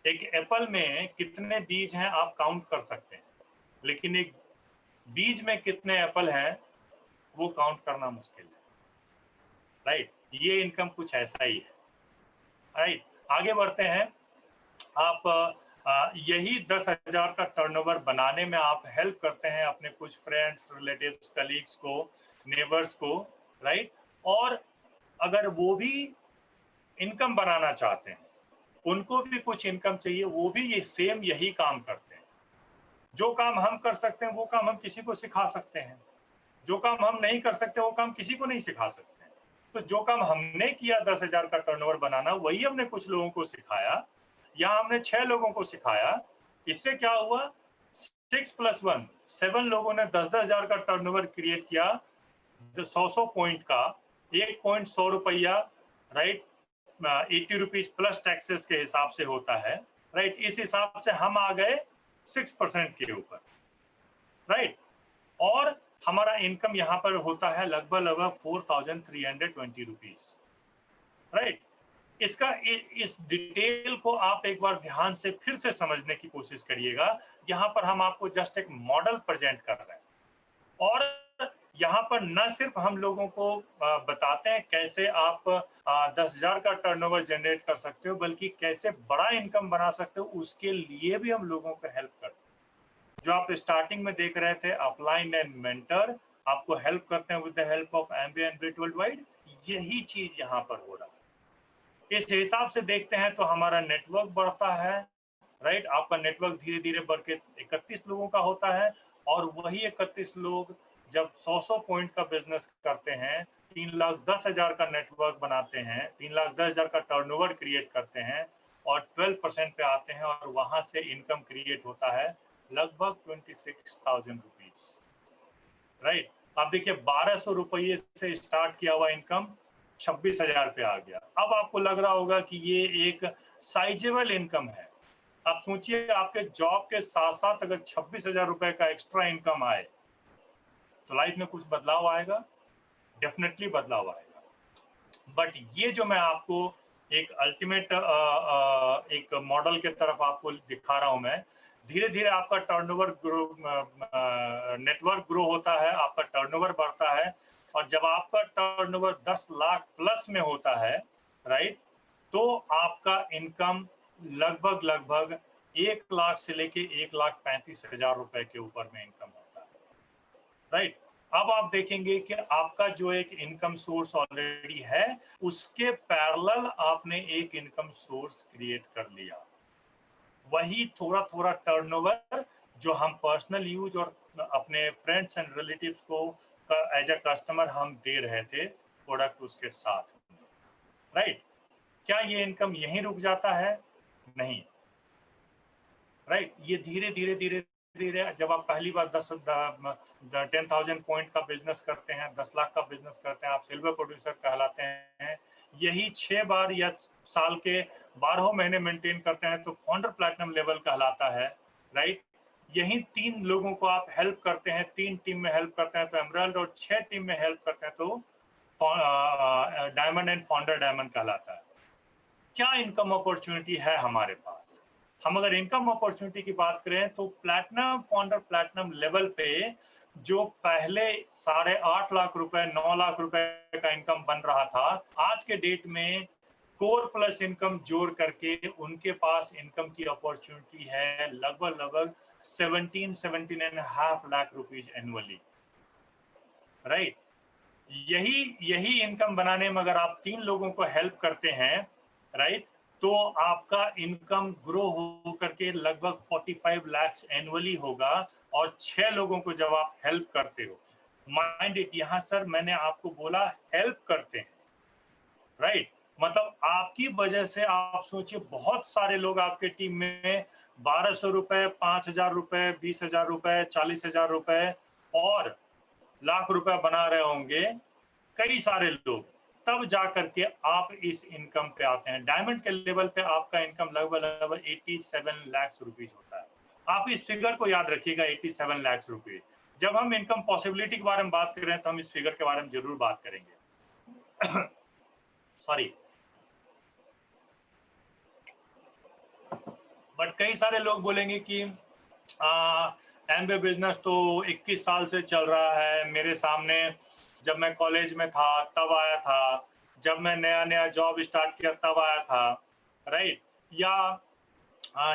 एक एप्पल में कितने बीज हैं आप काउंट कर सकते हैं, लेकिन एक बीज में कितने एप्पल हैं वो काउंट करना मुश्किल है, राइट। ये इनकम कुछ ऐसा ही है, राइट। आगे बढ़ते हैं। आप यही 10,000 का टर्नओवर बनाने में आप हेल्प करते हैं अपने कुछ फ्रेंड्स, रिलेटिव्स, कलीग्स को, नेबर्स को, राइट। और अगर वो भी इनकम बनाना चाहते हैं, उनको भी कुछ इनकम चाहिए, वो भी ये सेम यही काम करते हैं। जो काम हम कर सकते हैं वो काम हम किसी को सिखा सकते हैं, जो काम हम नहीं कर सकते वो काम किसी को नहीं सिखा सकते। तो जो काम हमने किया 10,000 का टर्नओवर बनाना, वही हमने कुछ लोगों को सिखाया, या हमने 6 लोगों को सिखाया। इससे क्या हुआ? 6 + 1 7 लोगों ने 10-10 हज़ार का टर्नओवर क्रिएट किया, 100 पॉइंट का, 1 पॉइंट 100 रुपया, राइट। 80 रुपीज प्लस टैक्सेस के हिसाब से होता है, राइट। इस हिसाब से हम आ गए 6% के ऊपर, राइट। और हमारा इनकम यहाँ पर होता है लगभग 4,320 रुपीज, राइट। इसका इस डिटेल को आप एक बार ध्यान से फिर से समझने की कोशिश करिएगा। यहाँ पर हम आपको जस्ट एक मॉडल प्रेजेंट कर रहे हैं, और यहाँ पर न सिर्फ हम लोगों को बताते हैं कैसे आप 10,000 का टर्नओवर जनरेट कर सकते हो, बल्कि कैसे बड़ा इनकम बना सकते हो, उसके लिए भी हम लोगों को हेल्प करते हैं। जो आप स्टार्टिंग में देख रहे थे, अपलाइन एंड मेंटर आपको हेल्प करते हैं with the help of MBA and bit worldwide, यही चीज यहाँ पर हो रहा है। इस हिसाब से देखते हैं तो हमारा नेटवर्क बढ़ता है, राइट। आपका नेटवर्क धीरे धीरे बढ़ के 31 लोगों का होता है, और वही 31 लोग जब 100 पॉइंट का बिजनेस करते हैं, 3,10,000 का नेटवर्क बनाते हैं, 3,10,000 का टर्नओवर क्रिएट करते हैं, और 12% पे आते हैं, और वहां से इनकम क्रिएट होता है लगभग 26,000 रुपीज, राइट। आप देखिए 1,200 रुपये से स्टार्ट किया हुआ इनकम 26,000 पे आ गया। अब आपको लग रहा होगा कि ये एक साइजेबल इनकम है। आप सोचिए, आपके जॉब के साथ साथ अगर 26,000 रुपए का एक्स्ट्रा इनकम आए तो लाइफ में कुछ बदलाव आएगा, डेफिनेटली बदलाव आएगा। बट ये जो मैं आपको एक अल्टीमेट एक मॉडल के तरफ आपको दिखा रहा हूं, मैं धीरे धीरे आपका टर्नओवर ग्रो, नेटवर्क ग्रो होता है, आपका टर्नओवर बढ़ता है, और जब आपका टर्नओवर 10 लाख प्लस में होता है, राइट, तो आपका इनकम लगभग 1 लाख से लेके 1,35,000 रुपए के ऊपर में इनकम होता है, राइट। अब आप देखेंगे कि आपका जो एक इनकम सोर्स ऑलरेडी है उसके पैरेलल आपने एक इनकम सोर्स क्रिएट कर लिया। वही थोड़ा थोड़ा टर्नओवर जो हम पर्सनल यूज और अपने फ्रेंड्स एंड रिलेटिव्स को एज अ कस्टमर हम दे रहे थे प्रोडक्ट उसके साथ, राइट? क्या ये इनकम यहीं रुक जाता है? नहीं, राइट? ये धीरे धीरे धीरे धीरे जब आप पहली बार 10,000 पॉइंट का बिजनेस करते हैं, 10 लाख का बिजनेस करते हैं, आप सिल्वर प्रोड्यूसर कहलाते हैं। यही 6 बार या साल के 12 महीने मेंटेन करते हैं तो फाउंडर प्लैटिनम लेवल कहलाता है, राइट? यही 3 लोगों को आप हेल्प करते हैं, 3 टीम में हेल्प करते हैं तो एमराल्ड, और 6 टीम में हेल्प करते हैं तो डायमंड एंड फाउंडर डायमंड कहलाता है। क्या इनकम अपॉर्चुनिटी है हमारे पास? हम अगर इनकम अपॉर्चुनिटी की बात करें तो प्लैटिनम फाउंडर प्लैटिनम लेवल पे जो पहले 8.5 लाख रुपए 9 लाख रुपए का इनकम बन रहा था, आज के डेट में कोर प्लस इनकम जोड़ करके उनके पास इनकम की अपॉर्चुनिटी है लगभग 17.5 लाख रुपीज एनुअली, राइट? यही इनकम बनाने में अगर आप 3 लोगों को हेल्प करते हैं, राइट, तो आपका इनकम ग्रो हो करके लगभग 45 लाख एनुअली होगा। और 6 लोगों को जब आप हेल्प करते हो, माइंड इट, यहाँ सर मैंने आपको बोला हेल्प करते हैं, राइट? मतलब आपकी वजह से आप सोचिए बहुत सारे लोग आपके टीम में 1200 रुपए, 5,000 रुपए, 20,000 रुपए, 40,000 रुपए और लाख रुपए बना रहे होंगे, कई सारे लोग, तब जा करके आप इस इनकम पे आते हैं। डायमंड के लेवल पे आपका इनकम लगभग 87 लाख रुपीज होता है। आप इस फिगर को याद रखिएगा, 87 लाख रुपीज। जब हम इनकम पॉसिबिलिटी के बारे में बात कर रहे हैं तो हम इस फिगर के बारे में जरूर बात करेंगे। सॉरी, बट कई सारे लोग बोलेंगे कि एमबीए बिजनेस तो 21 साल से चल रहा है, मेरे सामने जब मैं कॉलेज में था तब आया था, जब मैं नया नया जॉब स्टार्ट किया तब आया था, राइट? या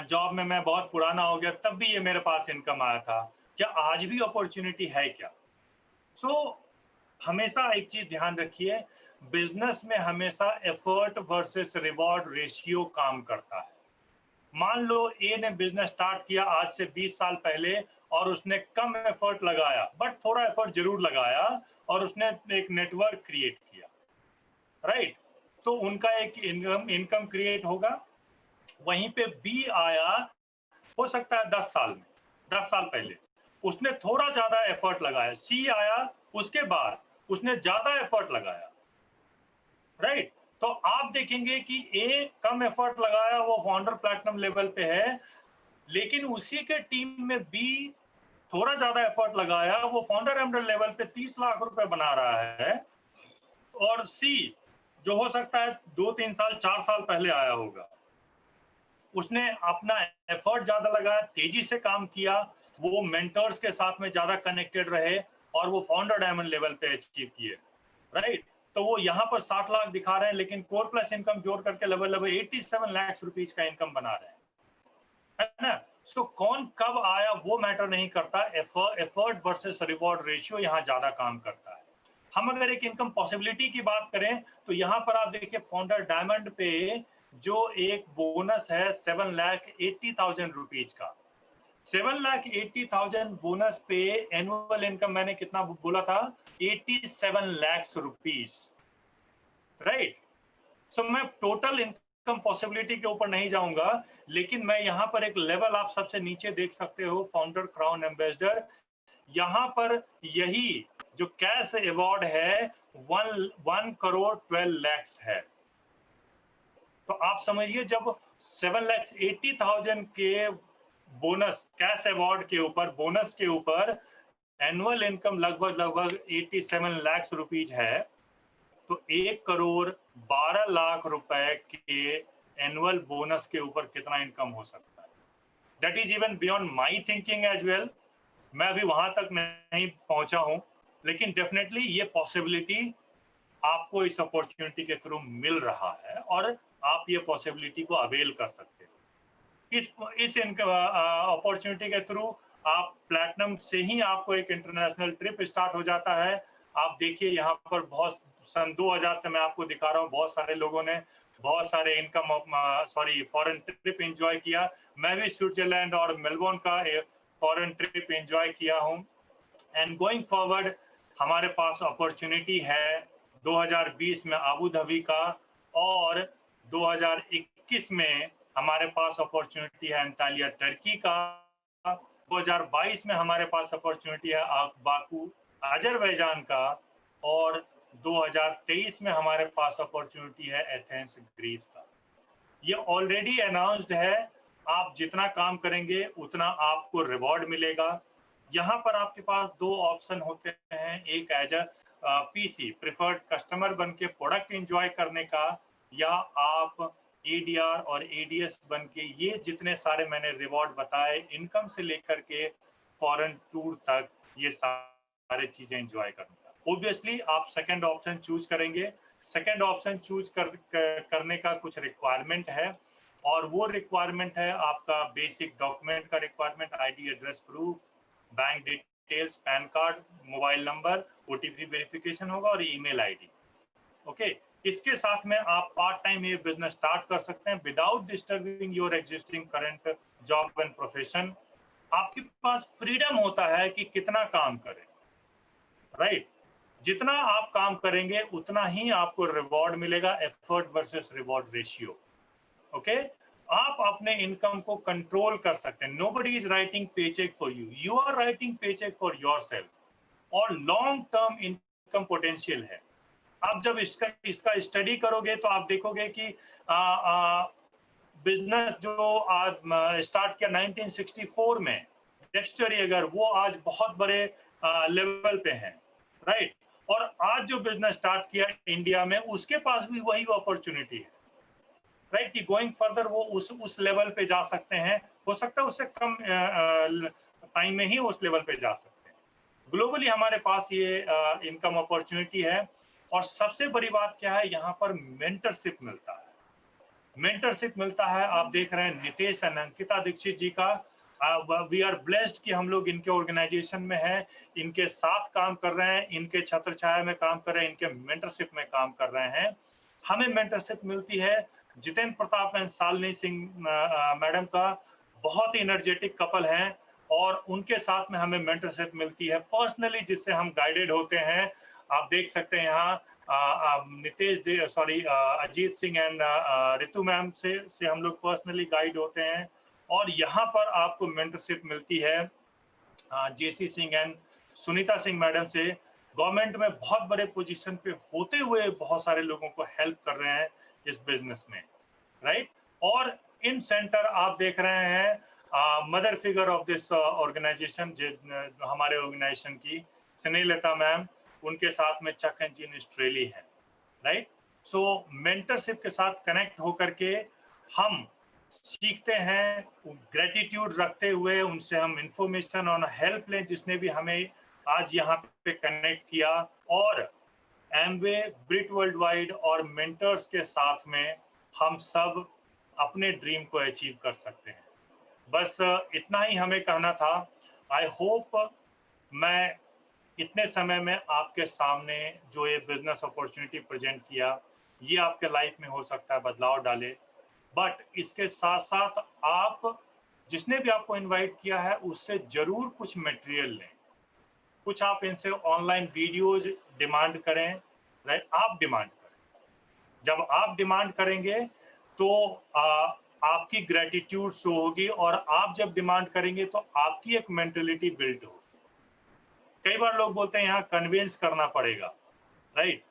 जॉब में मैं बहुत पुराना हो गया तब भी ये मेरे पास इनकम आया था, क्या आज भी अपॉर्चुनिटी है क्या? सो हमेशा एक चीज ध्यान रखिए, बिजनेस में हमेशा एफर्ट वर्सेस रिवॉर्ड रेशियो काम करता है। मान लो ए ने बिजनेस स्टार्ट किया आज से 20 साल पहले और उसने कम एफर्ट लगाया, बट थोड़ा एफर्ट जरूर लगाया और उसने एक नेटवर्क क्रिएट किया, राइट? तो उनका एक इनकम क्रिएट होगा। वहीं पे बी आया, हो सकता है 10 साल में, 10 साल पहले उसने थोड़ा ज्यादा एफर्ट लगाया। सी आया उसके बाद, उसने ज्यादा एफर्ट लगाया, राइट? तो आप देखेंगे कि ए कम एफर्ट लगाया, वो फाउंडर प्लैटिनम लेवल पे है, लेकिन उसी के टीम में बी थोड़ा ज्यादा एफर्ट लगाया, वो फाउंडर एमडर लेवल पे 30 लाख रुपए बना रहा है। और सी जो हो सकता है 2-3 साल 4 साल पहले आया होगा, उसने अपना एफर्ट ज्यादा लगाया, तेजी से काम किया, वो मेंटर्स के साथ में ज्यादा कनेक्टेड रहे और वो फाउंडर डायमंड लेवल पे अचीव किए, राइट? तो वो यहाँ पर 60 लाख दिखा रहे हैं, लेकिन कोर प्लस इनकम जोड़ करके लगभग 87 लाख रुपीज का इनकम बना रहे हैं, है ना? सो कौन कब आया वो मैटर नहीं करता, एफर्ट वर्सेस रिवॉर्ड रेशियो यहाँ ज्यादा काम करता है। हम अगर एक इनकम पॉसिबिलिटी की बात करें तो यहाँ पर आप देखिए फाउंडर डायमंड पे जो एक बोनस है 7,80,000 रुपीज का, 7,80,000 बोनस पे एनुअल इनकम मैंने कितना बोला था? 87 लाख रुपीज, राइट? सो मैं टोटल इनकम पॉसिबिलिटी के ऊपर नहीं जाऊंगा, लेकिन मैं यहाँ पर एक लेवल आप सबसे नीचे देख सकते हो, फाउंडर क्राउन एम्बेसडर। यहाँ पर यही जो कैश अवार्ड है 1 करोड़ 12 लाख है। तो आप समझिए जब 7,80,000 के बोनस कैश अवार्ड के ऊपर, बोनस के ऊपर एनुअल इनकम लगभग 87 लाख रुपीज है, तो 1 करोड़ 12 लाख रुपए के एनुअल बोनस के ऊपर कितना इनकम हो सकता है? That is even beyond my thinking as well. मैं अभी वहां तक नहीं पहुंचा हूं, लेकिन डेफिनेटली ये पॉसिबिलिटी आपको इस अपॉर्चुनिटी के थ्रू मिल रहा है और आप ये पॉसिबिलिटी को अवेल कर सकते हो। इस अपॉर्चुनिटी के थ्रू आप प्लैटिनम से ही आपको एक इंटरनेशनल ट्रिप स्टार्ट हो जाता है। आप देखिए यहाँ पर बहुत सन 2000 से मैं आपको दिखा रहा हूँ, बहुत सारे लोगों ने बहुत सारे फॉरेन ट्रिप एंजॉय किया। मैं भी स्विट्जरलैंड और मेलबोर्न का फॉरेन ट्रिप एंजॉय किया हूँ। एंड गोइंग फॉरवर्ड हमारे पास अपॉर्चुनिटी है 2020 में अबू धाबी का, और 2021 में हमारे पास अपॉर्चुनिटी है अंतालिया टर्की का, 2022 में हमारे पास अपॉर्चुनिटी है बाकू अजरबैजान का, और 2023 में हमारे पास अपॉर्चुनिटी है एथेंस ग्रीस का। ये ऑलरेडी अनाउंस्ड है। आप जितना काम करेंगे उतना आपको रिवॉर्ड मिलेगा। यहाँ पर आपके पास दो ऑप्शन होते हैं, एक as a PC preferred customer बन के प्रोडक्ट एंजॉय करने का, या आप एडीआर और एडीएस बन के ये जितने सारे मैंने रिवॉर्ड बताए, इनकम से लेकर के फॉरेन टूर तक, ये सारे चीजें एंजॉय करने का। ऑब्वियसली आप सेकंड ऑप्शन चूज करेंगे। सेकंड ऑप्शन चूज करने का कुछ रिक्वायरमेंट है, और वो रिक्वायरमेंट है आपका बेसिक डॉक्यूमेंट का requirement, ID, address proof, bank details, pan card, mobile number, OTP verification होगा और ईमेल आईडी। ओके, इसके साथ में आप पार्ट टाइम ये बिजनेस स्टार्ट कर सकते हैं without disturbing your existing current job and profession. आपके पास फ्रीडम होता है कि कितना काम करें, राइट? जितना आप काम करेंगे उतना ही आपको रिवॉर्ड मिलेगा, effort versus reward ratio. Okay, आप अपने इनकम को कंट्रोल कर सकते हैं। Nobody is writing paycheque for you, you are writing paycheque for yourself. और लॉन्ग टर्म इनकम पोटेंशियल है। आप जब इसका स्टडी करोगे तो आप देखोगे कि बिजनेस जो आज स्टार्ट किया 1964 में डेक्स्टर येगर, वो आज बहुत बड़े लेवल पे हैं, राइट? और आज जो बिजनेस स्टार्ट किया इंडिया में, उसके पास भी वही अपॉर्चुनिटी है, राइट? कि गोइंग फर्दर वो उस लेवल पे जा सकते हैं। हो सकता है उससे कम टाइम में ही उस लेवल पे जा सकते हैं। ग्लोबली हमारे पास ये इनकम अपॉर्चुनिटी है। और सबसे बड़ी बात क्या है, यहाँ पर मेंटरशिप मिलता है। मेंटरशिप मिलता है, आप देख रहे हैं नितेश एंड अंकिता दीक्षित जी का। वी आर ब्लेस्ड कि हम लोग इनके ऑर्गेनाइजेशन में हैं, इनके साथ काम कर रहे हैं, इनके छत्र छाया में काम कर रहे हैं, इनके मेंटरशिप में काम कर रहे हैं। हमें मेंटरशिप मिलती है जितेंद्र प्रताप एंड शालिनी सिंह मैडम का, बहुत ही एनर्जेटिक कपल हैं, और उनके साथ में हमें मेंटरशिप मिलती है पर्सनली, जिससे हम गाइडेड होते हैं। आप देख सकते हैं यहाँ अजीत सिंह एंड रितु मैम से हम लोग पर्सनली गाइड होते हैं। और यहाँ पर आपको मेंटरशिप मिलती है जेसी सिंह एंड सुनीता सिंह मैडम से। गवर्नमेंट में बहुत बड़े पोजीशन पे होते हुए बहुत सारे लोगों को हेल्प कर रहे हैं इस बिजनेस में, राइट? और इन सेंटर आप देख रहे हैं mother figure of this organisation, हमारे ऑर्गेनाइजेशन की स्नेहलता मैम, उनके साथ में चक एंड जीन स्ट्रेली है, राइट? सो मेंटरशिप के साथ कनेक्ट होकर के हम सीखते हैं, ग्रेटिट्यूड रखते हुए उनसे हम इंफॉर्मेशन और हेल्प लें, जिसने भी हमें आज यहाँ पे कनेक्ट किया। और एमवे, ब्रिट वर्ल्ड वाइड और मेंटर्स के साथ में हम सब अपने ड्रीम को अचीव कर सकते हैं। बस इतना ही हमें कहना था। आई होप मैं इतने समय में आपके सामने जो ये बिजनेस अपॉर्चुनिटी प्रेजेंट किया, ये आपके लाइफ में हो सकता है बदलाव डाले। बट इसके साथ साथ आप, जिसने भी आपको इनवाइट किया है, उससे जरूर कुछ मटेरियल लें। कुछ आप इनसे ऑनलाइन वीडियोज डिमांड करें, राइट? आप डिमांड करें। जब आप डिमांड करेंगे तो आपकी ग्रेटिट्यूड शो होगी, और आप जब डिमांड करेंगे तो आपकी एक मेंटलिटी बिल्ड होगी। कई बार लोग बोलते हैं यहाँ कन्विंस करना पड़ेगा, राइट?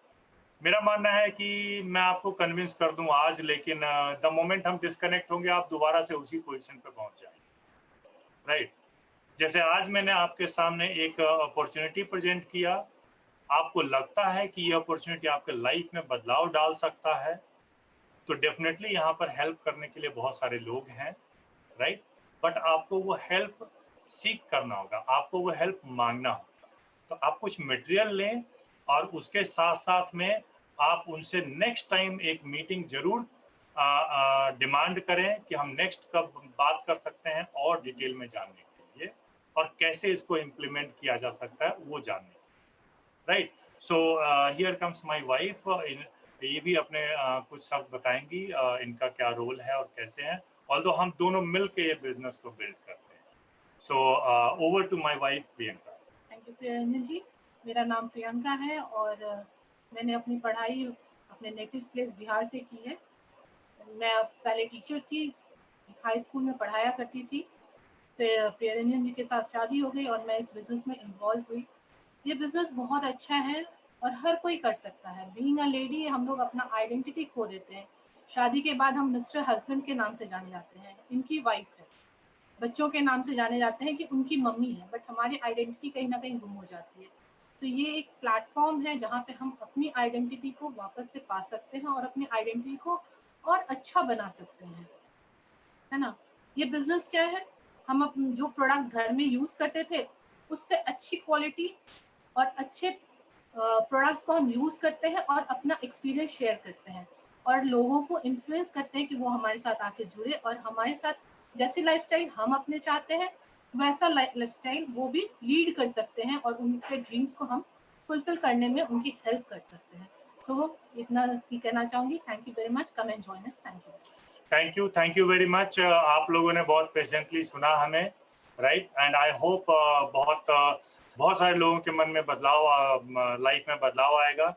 मेरा मानना है कि मैं आपको कन्विंस कर दूं आज, लेकिन द मोमेंट हम डिस्कनेक्ट होंगे, आप दोबारा से उसी पोजीशन पे पहुंच जाएंगे, राइट? जैसे आज मैंने आपके सामने एक अपॉर्चुनिटी प्रेजेंट किया, आपको लगता है कि ये अपॉर्चुनिटी आपके लाइफ में बदलाव डाल सकता है, तो डेफिनेटली यहाँ पर हेल्प करने के लिए बहुत सारे लोग हैं, राइट? बट आपको वो हेल्प सीख करना होगा, आपको वो हेल्प मांगना होगा। तो आप कुछ मटेरियल लें, और उसके साथ साथ में आप उनसे नेक्स्ट टाइम एक मीटिंग जरूर डिमांड करें कि हम नेक्स्ट कब बात कर सकते हैं और डिटेल में जानने के लिए। और कैसे इसको इम्प्लीमेंट किया जा सकता है वो जानने, right. So here comes my wife, ये भी अपने कुछ शब्द बताएंगी इनका क्या रोल है और कैसे है, ऑल्दो हम दोनों मिलके ये बिजनेस को बिल्ड करते हैं। So over to my wife Priyanka. Thank you Priyaranjan ji. मेरा नाम प्रियंका है और मैंने अपनी पढ़ाई अपने नेटिव प्लेस बिहार से की है। मैं पहले टीचर थी, हाई स्कूल में पढ़ाया करती थी। फिर प्रियरंजन जी के साथ शादी हो गई और मैं इस बिज़नेस में इन्वॉल्व हुई। ये बिज़नेस बहुत अच्छा है और हर कोई कर सकता है। बीइंग अ लेडी हम लोग अपना आइडेंटिटी खो देते हैं। शादी के बाद हम मिस्टर हस्बैंड के नाम से जाने जाते हैं, इनकी वाइफ है। बच्चों के नाम से जाने जाते हैं कि उनकी मम्मी है, बट हमारी आइडेंटिटी कहीं ना कहीं गुम हो जाती है। तो ये एक प्लेटफॉर्म है जहाँ पे हम अपनी आइडेंटिटी को वापस से पा सकते हैं और अपनी आइडेंटिटी को और अच्छा बना सकते हैं, है ना। ये बिजनेस क्या है, हम अपने जो प्रोडक्ट घर में यूज करते थे उससे अच्छी क्वालिटी और अच्छे प्रोडक्ट्स को हम यूज करते हैं और अपना एक्सपीरियंस शेयर करते हैं और लोगों को इन्फ्लुएंस करते हैं कि वो हमारे साथ आके जुड़े और हमारे साथ जैसी लाइफस्टाइल हम अपने चाहते हैं वैसा लाइफस्टाइल वो भी लीड कर सकते हैं और उनके ड्रीम्स को हम फुलफिल करने में उनकी हेल्प कर सकते हैं। सो इतना ही कहना चाहूंगी। Thank you very much. Come and join us. Thank you very much. आप लोगों ने बहुत पेशेंटली सुना हमें, राइट, एंड आई होप बहुत सारे लोगों के मन में बदलाव, लाइफ में बदलाव आएगा।